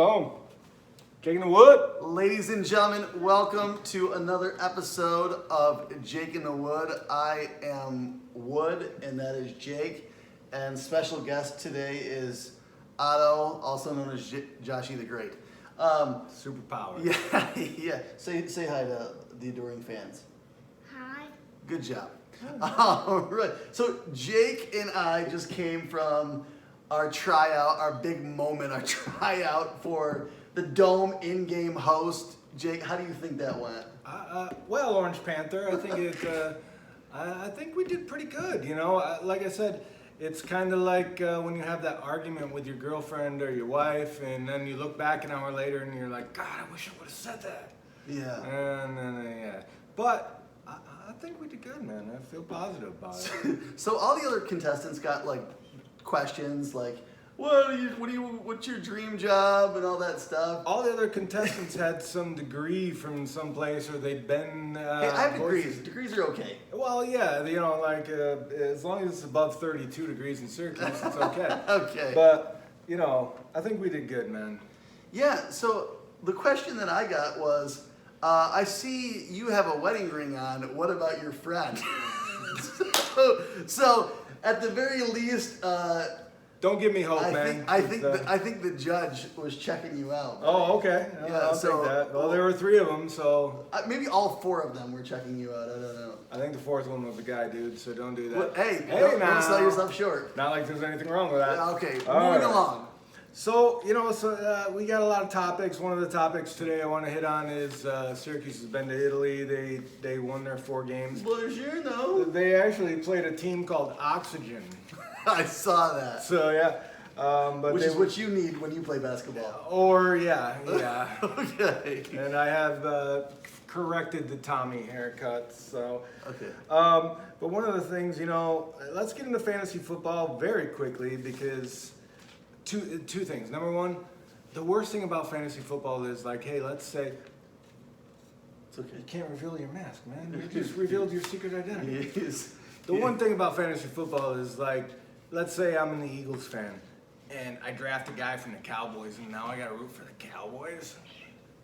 Boom. Jake in the Wood. Ladies and gentlemen, welcome to another episode of Jake in the Wood. I am Wood, and that is Jake. And special guest today is Otto, also known as Joshy the Great. Superpower. Yeah. Say hi to the adoring fans. Hi. Good job. All right. So Jake and I just came from our tryout, our big moment, our tryout for the Dome in-game host. Jake, how do you think that went? Well, Orange Panther, I think we did pretty good. You know, like I said, it's kind of like when you have that argument with your girlfriend or your wife, and then you look back an hour later and you're like, God, I wish I would have said that. Yeah. And then, yeah. But I think we did good, man. I feel positive about it. So all the other contestants got like questions like, what's your dream job and all that stuff. All the other contestants had some degree from some place, or they'd been. Hey, I have degrees. voices. Degrees are okay. Well, yeah, you know, like as long as it's above 32 degrees in Syracuse, it's okay. Okay. But you know, I think we did good, man. Yeah. So the question that I got was, I see you have a wedding ring on. What about your friend? so at the very least. Don't give me hope, man. I think the judge was checking you out. Oh, okay. Yeah, I'll so- take that. Well, there were 3 of them, so Maybe all 4 of them were checking you out. I don't know. I think the 4th one was a guy, dude. So don't do that. Well, hey, now. don't sell yourself short. Not like there's anything wrong with that. Yeah, okay, All moving right. along. So, you know, we got a lot of topics. One of the topics today I want to hit on is Syracuse has been to Italy. They won their 4 games. Bonjour, no. They actually played a team called Oxygen. I saw that. So, yeah. But Which is what you need when you play basketball. Or, yeah. Okay. And I have corrected the Tommy haircut, so. Okay. But one of the things, you know, let's get into fantasy football very quickly because two things. Number one, the worst thing about fantasy football is like, hey, let's say, It's okay. you can't reveal your mask, man. You just revealed your secret identity. Yes. The one thing about fantasy football is like, let's say I'm an Eagles fan and I draft a guy from the Cowboys and now I got to root for the Cowboys.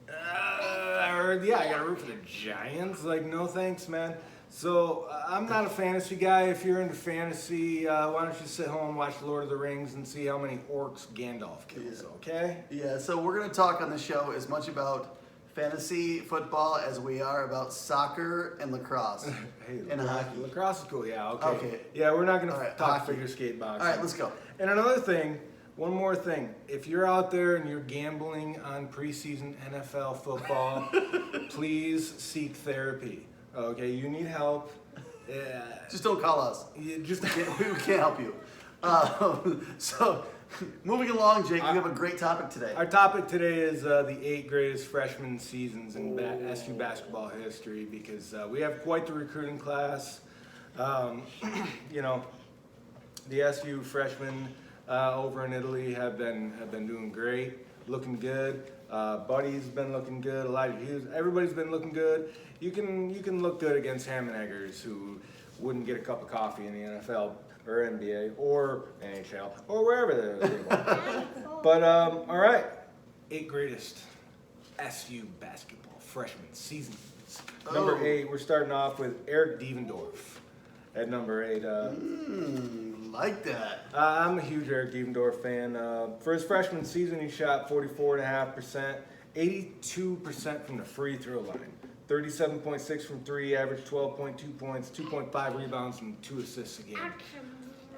Or yeah, I got to root for the Giants. Like, no thanks, man. So I'm not a fantasy guy. If you're into fantasy, why don't you sit home and watch Lord of the Rings and see how many orcs Gandalf kills, okay? Yeah, so we're going to talk on the show as much about fantasy football as we are about soccer and lacrosse Hey, and hockey. lacrosse is cool, yeah, okay. Okay. Yeah, we're not going All to right, talk hockey. figure skate boxing. All right, let's go. And another thing, one more thing. If you're out there and you're gambling on preseason NFL football, please seek therapy. Okay, you need help. Just don't call us. You just We can't help you. So, moving along, Jake, we have a great topic today. Our topic today is the 8 greatest freshman seasons in SU basketball history because we have quite the recruiting class. You know, the SU freshmen over in Italy have been doing great, looking good. Buddy's been looking good. Elijah Hughes, everybody's been looking good. You can look good against Hammond Eggers, who wouldn't get a cup of coffee in the NFL or NBA or NHL or wherever they want. But all right, 8 greatest SU basketball freshman seasons. Number 8, we're starting off with Eric Devendorf at number 8. Like that. I'm a huge Eric Devendorf fan. For his freshman season, he shot 44.5%, 82% from the free throw line, 37.6 from 3, averaged 12.2 points, 2.5 rebounds, and 2 assists a game.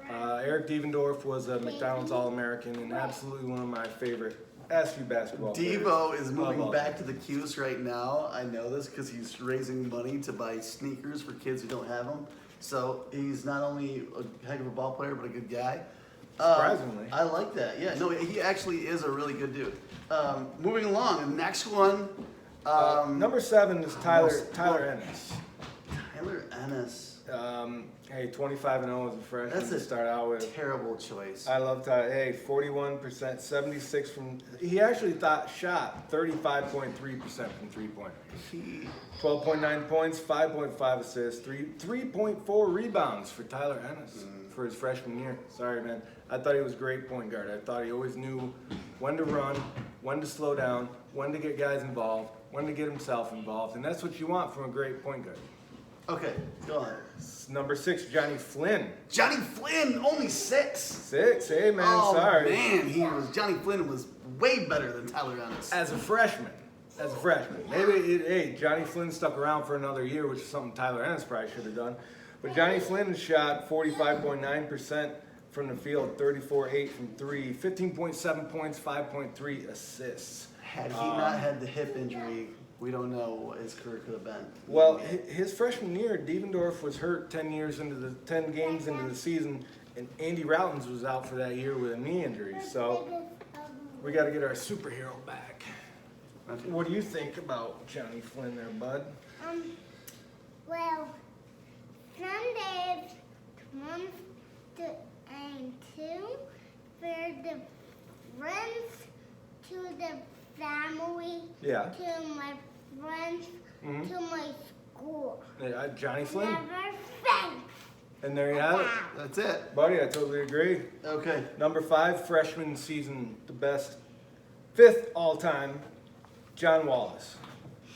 Eric Devendorf was a McDonald's All-American and absolutely one of my favorite SU basketball players. Devo is of moving all back time. to the Cuse right now. I know this because he's raising money to buy sneakers for kids who don't have them. So he's not only a heck of a ball player, but a good guy. Surprisingly. I like that. Yeah, no, he actually is a really good dude. Moving along, the next one. Number 7 is Tyler Ennis. Tyler Ennis. Hey, 25-0 as a freshman That's to a start out with. terrible choice. I love Tyler. Hey, 41%, 76 from. He actually shot 35.3% from 3-point range. 12.9 points, 5.5 assists, 3.4 rebounds for Tyler Ennis. for his freshman year. Sorry, man. I thought he was a great point guard. I thought he always knew when to run, when to slow down, when to get guys involved, when to get himself involved, and that's what you want from a great point guard. Okay, go on. Number 6, Johnny Flynn. Johnny Flynn, only 6. 6, hey man, Oh sorry. man, Johnny Flynn was way better than Tyler Ennis. As a freshman. Maybe, Johnny Flynn stuck around for another year, which is something Tyler Ennis probably should have done. But Johnny Flynn shot 45.9% from the field, 34.8 from 3, 15.7 points, 5.3 assists. Had he not had the hip injury, we don't know what his career could have been. Well, his freshman year, Devendorf was hurt 10 games into the season, and Andy Routens was out for that year with a knee injury. So we got to get our superhero back. Okay. What do you think about Johnny Flynn there, bud? Well, some days, one and two, for the friends, to the family, Yeah. to my friends, Mhm. to my school. Yeah, Johnny Flynn. Never thanks. And there you have it. That's it. Buddy, I totally agree. Okay. Number 5, freshman season, the best. 5th all-time, John Wallace.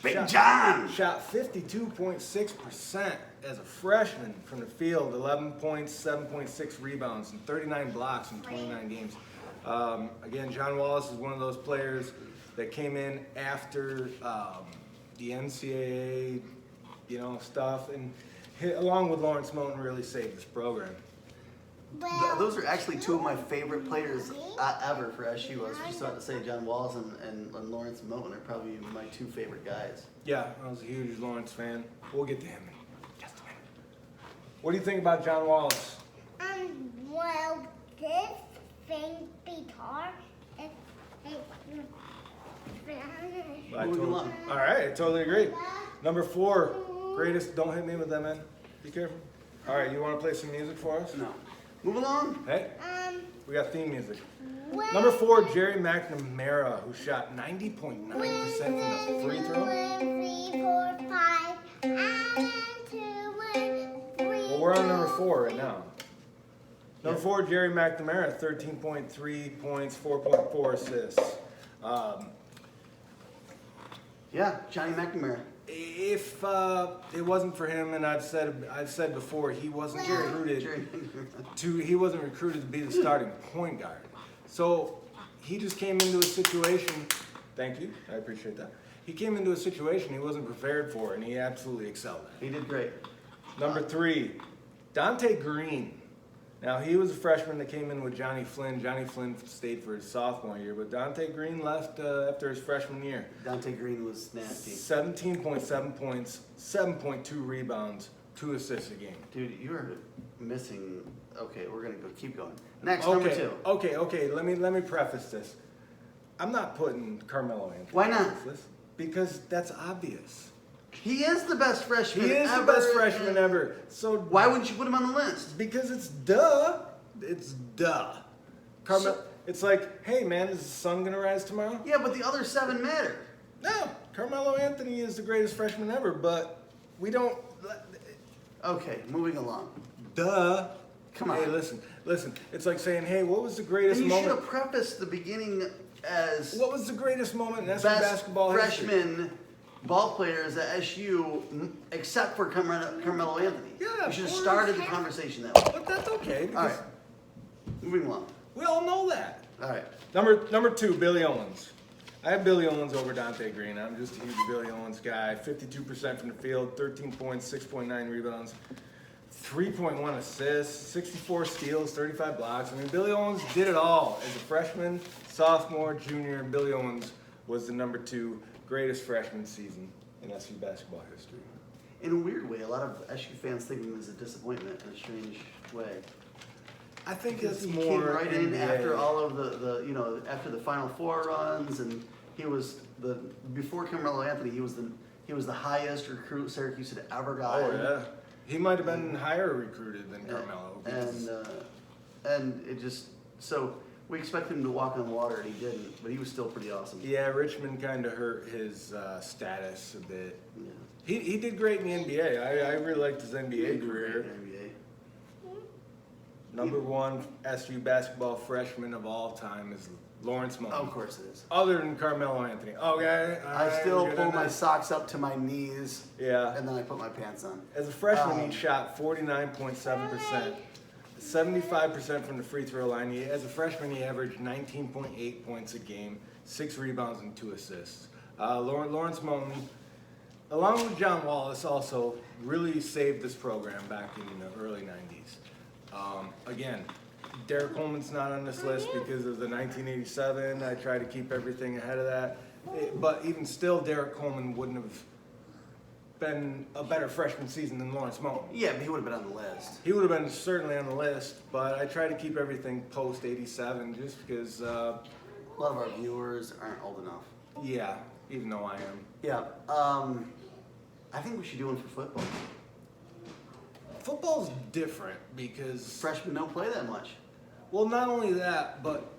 Big John. Shot 52.6% as a freshman from the field, 11 points, 7.6 rebounds, and 39 blocks in 29 games. Again, John Wallace is one of those players that came in after the NCAA, stuff, and along with Lawrence Moten, really saved this program. Well, Those are actually two of my favorite players ever for SU. I was just about to say John Wallace and Lawrence Moten are probably my 2 favorite guys. Yeah, I was a huge Lawrence fan. We'll get to him in just a minute. What do you think about John Wallace? well, this thing guitar is Moving along. All right, I totally agree. Number 4, greatest. Don't hit me with that, man. Be careful. All right, you want to play some music for us? No. Move along. Hey, we got theme music. well, Number 4, Jerry McNamara, who shot 90.9% from the free throw. 1, 2, 3, 4, 5, and 2, 1, 3. Well, we're on number 4 right now. Number 4, Jerry McNamara, 13.3 points, 4.4 assists. Yeah, Johnny McNamara. If it wasn't for him, and I've said before, he wasn't recruited Jerry. he wasn't recruited to be the starting point guard. So he just came into a situation. Thank you, I appreciate that. He came into a situation he wasn't prepared for, and he absolutely excelled at. He did great. Number 3, Dante Green. Now, he was a freshman that came in with Johnny Flynn. Johnny Flynn stayed for his sophomore year, but Dante Green left after his freshman year. Dante Green was nasty. 17.7 points, 7.2 rebounds, 2 assists a game. Dude, you are missing. Okay, we're gonna keep going. Next, number 2. Okay. Let me preface this. I'm not putting Carmelo Anthony. Why not? on this list because that's obvious. He is the best freshman. He is ever. the best freshman ever. So Why wouldn't you put him on the list? Because it's duh. It's duh. Carmelo. So- It's like, hey man, is the sun gonna rise tomorrow? Yeah, but the other 7 matter. No, Carmelo Anthony is the greatest freshman ever, but we don't. Okay, moving along. Duh. Come on. Hey, listen. It's like saying, hey, what was the greatest And you should moment? have prefaced the beginning as What was the greatest moment in SU best basketball history? freshman ball players at SU, except for Carmelo Anthony. Yeah, You should have of started the course. conversation that way. But that's okay All because right, moving along. we all know that. All right. Number 2, Billy Owens. I have Billy Owens over Dante Green. I'm just a huge Billy Owens guy. 52% from the field, 13 points, 6.9 rebounds, 3.1 assists, 64 steals, 35 blocks. I mean, Billy Owens did it all. As a freshman, sophomore, junior, Billy Owens was the number 2 greatest freshman season in SU basketball history. In a weird way, a lot of SU fans think of him as a disappointment in a strange way. I think Because it's he more came right in NBA. after all of after the Final Four runs, and he was before Carmelo Anthony, he was the highest recruit Syracuse had ever gotten. Oh yeah, he might have been higher recruited than Carmelo. And it just so we expected him to walk on water, and he didn't, but he was still pretty awesome. Yeah, Richmond kind of hurt his status a bit. Yeah. He did great in the NBA. I really liked his He NBA did great career. in the NBA. Number one SU basketball freshman of all time is Lawrence Moan. Of course it is. Other than Carmelo Anthony. Okay. all I right, still we're good pull on my that. socks up to my knees, Yeah. and then I put my pants on. As a freshman, he shot 49.7%, 75% from the free throw line. As a freshman, he averaged 19.8 points a game, 6 rebounds, and 2 assists. Lawrence Moten, along with John Wallace, also really saved this program back in the early 90s. Again, Derek Coleman's not on this list because of the 1987. I try to keep everything ahead of that. But even still, Derek Coleman wouldn't have been a better freshman season than Lawrence Moten. Yeah, but he would have been on the list. He would have been certainly on the list, but I try to keep everything post 87 just because, A lot of our viewers aren't old enough. yeah, even though I am. Yeah. I think we should do one for football. Football's different because, Freshmen don't play that much. well, not only that, but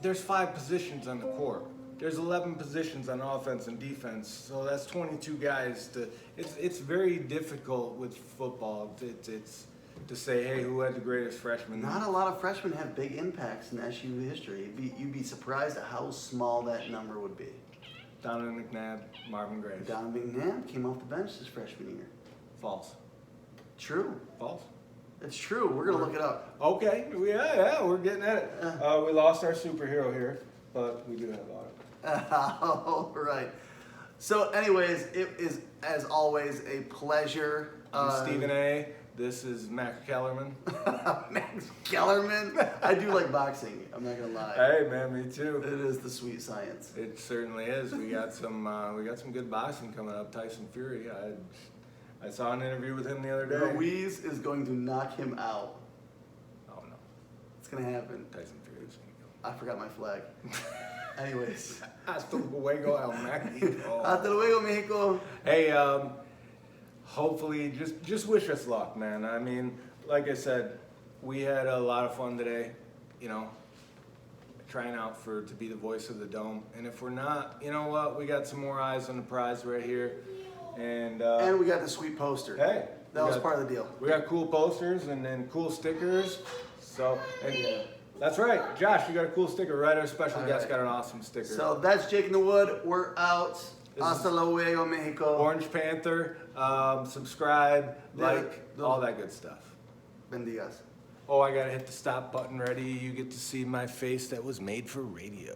there's 5 positions on the court. There's 11 positions on offense and defense, so that's 22 guys. It's very difficult with football. It's to say, hey, who had the greatest freshman? Not a lot of freshmen have big impacts in SU history. You'd be surprised at how small that number would be. Donovan McNabb, Marvin Graves. Donovan McNabb came off the bench his freshman year. False. True. False. It's true. We're gonna look it up. Okay, yeah, we're getting at it. We lost our superhero here, but we do have Autumn. All right. So, anyways, it is as always a pleasure. I'm Stephen A. This is Mac Kellerman. Max Kellerman. I do like boxing. I'm not gonna lie. Hey, man, me too. It is the sweet science. It certainly is. We got some good boxing coming up. Tyson Fury. I saw an interview with him the other day. Ruiz is going to knock him out. Oh no, It's gonna happen. Tyson Fury is I forgot my flag. Anyways. Hasta luego, El Mexico. Hasta luego, Mexico. Hey, hopefully, just wish us luck, man. I mean, like I said, we had a lot of fun today. You know, trying out to be the voice of the Dome. And if we're not, you know what? We got some more eyes on the prize right here. And we got the sweet poster. hey, That was part of the deal. We got cool posters and then cool stickers. So, and that's right, Josh. You got a cool sticker, right? Our special All guest right. got an awesome sticker. So that's Jake in the Wood. We're out. This Hasta is luego, Mexico. Orange Panther. Subscribe, Yeah, like, those- all that good stuff. Bendigas. Oh, I gotta hit the stop button ready. You get to see my face that was made for radio.